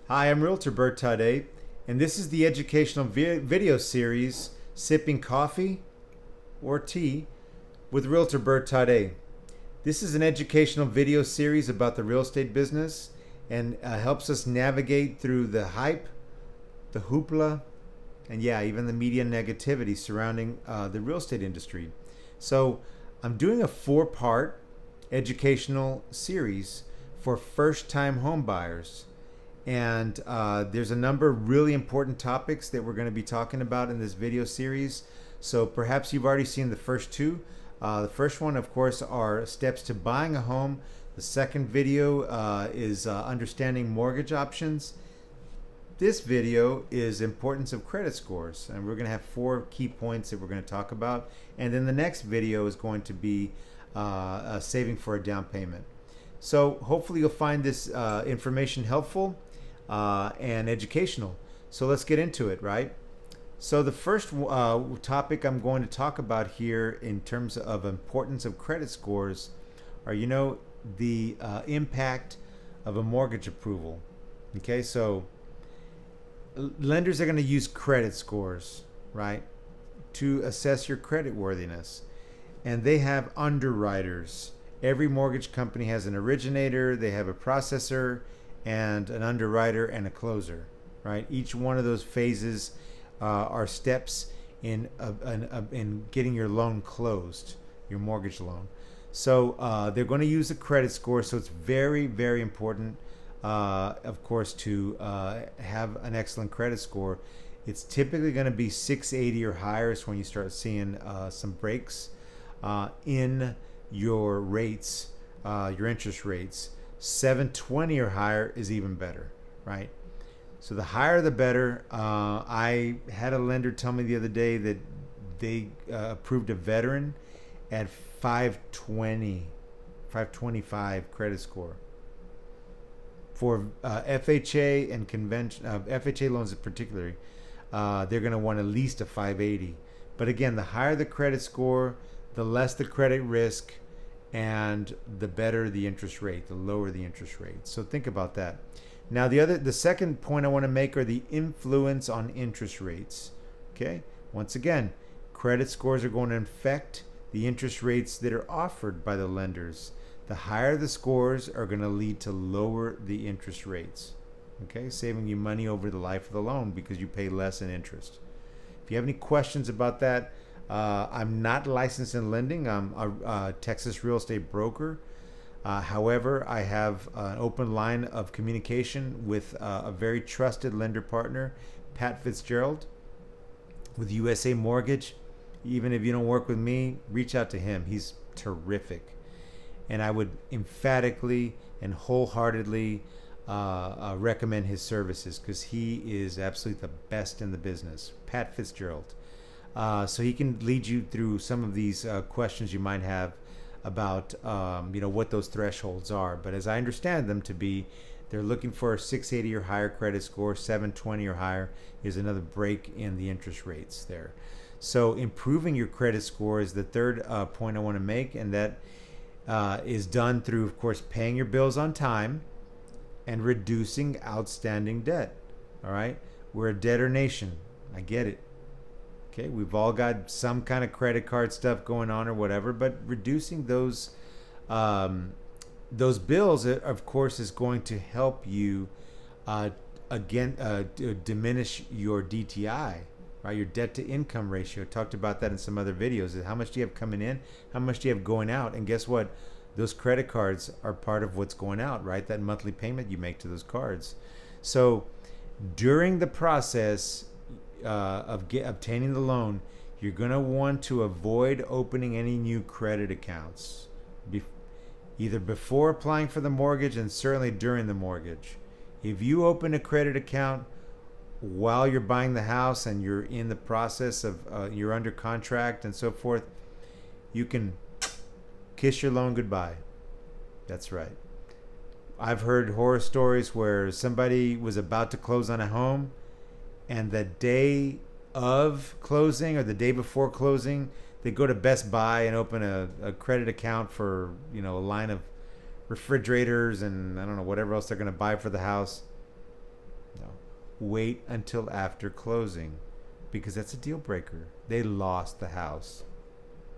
Hi, I'm Realtor Bert Tade, and this is the educational video series, Sipping Coffee or Tea with Realtor Bert Tade. This is an educational video series about the real estate business and helps us navigate through the hype, the hoopla, and yeah, even the media negativity surrounding the real estate industry. So I'm doing a 4-part educational series for first-time home buyers. And there's a number of really important topics that we're going to be talking about in this video series. So perhaps you've already seen the first two. The first one, of course, are steps to buying a home. The second video is understanding mortgage options. This video is importance of credit scores, and we're going to have 4 key points that we're going to talk about. And then the next video is going to be saving for a down payment. So hopefully you'll find this information helpful and educational. So let's get into it, right? So the first topic I'm going to talk about here in terms of importance of credit scores are, the impact of a mortgage approval. Okay, so lenders are going to use credit scores, right, to assess your credit worthiness. And they have underwriters. Every mortgage company has an originator, they have a processor, and an underwriter and a closer, right? Each one of those phases are steps in getting your loan closed, your mortgage loan. So they're going to use the credit score. So it's very, very important, of course, to have an excellent credit score. It's typically going to be 680 or higher is when you start seeing some breaks in your rates, your interest rates. 720 or higher is even better, right? So the higher the better. I had a lender tell me the other day that they approved a veteran at 525 credit score. For FHA and FHA loans in particular, they're going to want at least a 580. But again, the higher the credit score, the less the credit risk, and the better the interest rate, the lower the interest rate. So think about that. Now the second point I want to make are the influence on interest rates. Okay, once again, credit scores are going to affect the interest rates that are offered by the lenders. The higher the scores are going to lead to lower the interest rates. Okay, saving you money over the life of the loan because you pay less in interest. If you have any questions about that, I'm not licensed in lending. I'm a Texas real estate broker. However, I have an open line of communication with a very trusted lender partner, Pat Fitzgerald, with USA Mortgage. Even if you don't work with me, reach out to him. He's terrific. And I would emphatically and wholeheartedly recommend his services because he is absolutely the best in the business. Pat Fitzgerald. So he can lead you through some of these questions you might have about what those thresholds are. But as I understand them to be, they're looking for a 680 or higher credit score. 720 or higher is another break in the interest rates there. So improving your credit score is the third point I want to make, and that is done through, of course, paying your bills on time and reducing outstanding debt. All right, we're a debtor nation. I get it. Okay, we've all got some kind of credit card stuff going on or whatever, but reducing those bills, of course, is going to help you diminish your DTI, right? Your debt to income ratio. I talked about that in some other videos. How much do you have coming in? How much do you have going out? And guess what? Those credit cards are part of what's going out, right? That monthly payment you make to those cards. So during the process obtaining the loan, you're going to want to avoid opening any new credit accounts, either before applying for the mortgage and certainly during the mortgage. If you open a credit account while you're buying the house and you're in the process of you're under contract and so forth, you can kiss your loan goodbye. That's right. I've heard horror stories where somebody was about to close on a home, and the day of closing or the day before closing, they go to Best Buy and open a credit account for, a line of refrigerators and I don't know, whatever else they're going to buy for the house. wait until after closing, because that's a deal breaker. They lost the house.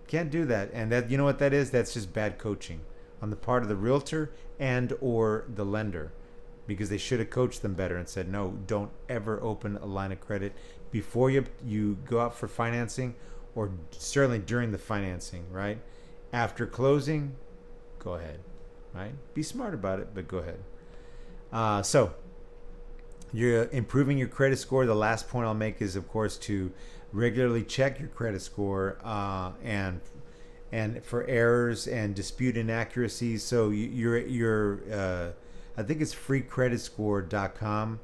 Can't do that. And that, you know what that is? That's just bad coaching on the part of the realtor and or the lender, because they should have coached them better and said, no, don't ever open a line of credit before you go out for financing, or certainly during the financing, right? After closing, go ahead, right? Be smart about it, but go ahead. So you're improving your credit score. The last point I'll make is, of course, to regularly check your credit score and for errors and dispute inaccuracies. So you're I think it's freecreditscore.com.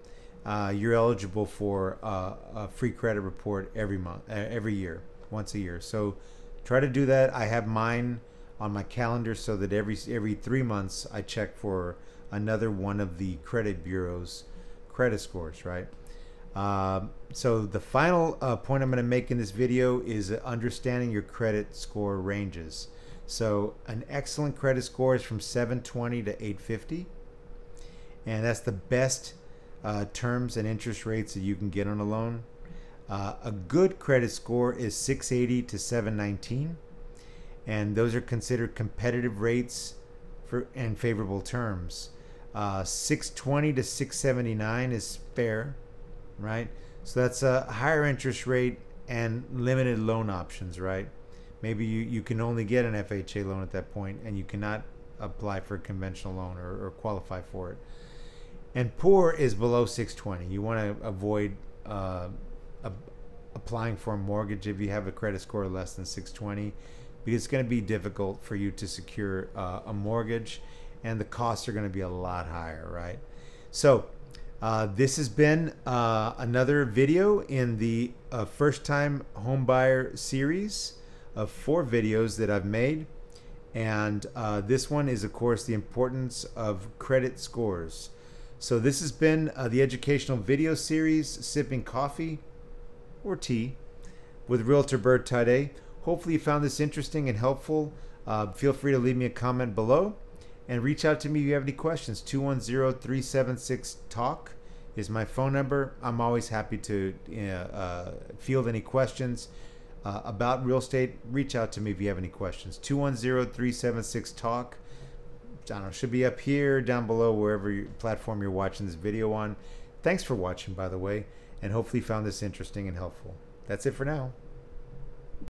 You're eligible for a free credit report every year, once a year. So try to do that. I have mine on my calendar so that every 3 months I check for another one of the credit bureau's credit scores, right? So the final point I'm going to make in this video is understanding your credit score ranges. So an excellent credit score is from 720 to 850, and that's the best terms and interest rates that you can get on a loan. A good credit score is 680 to 719, and those are considered competitive rates and favorable terms. 620 to 679 is fair, right? So that's a higher interest rate and limited loan options, right? Maybe you can only get an FHA loan at that point, and you cannot apply for a conventional loan or qualify for it. And poor is below 620. You want to avoid applying for a mortgage if you have a credit score less than 620, because it's going to be difficult for you to secure a mortgage, and the costs are going to be a lot higher, right? So this has been another video in the first time homebuyer series of 4 videos that I've made. And this one is, of course, the importance of credit scores. So this has been the educational video series, Sipping Coffee or Tea with Realtor Bert Tade. Hopefully you found this interesting and helpful. Feel free to leave me a comment below and reach out to me if you have any questions. 210-376-TALK is my phone number. I'm always happy to field any questions about real estate. Reach out to me if you have any questions. 210-376-TALK. I don't know, should be up here, down below, wherever platform you're watching this video on. Thanks for watching, by the way, and hopefully you found this interesting and helpful. That's it for now.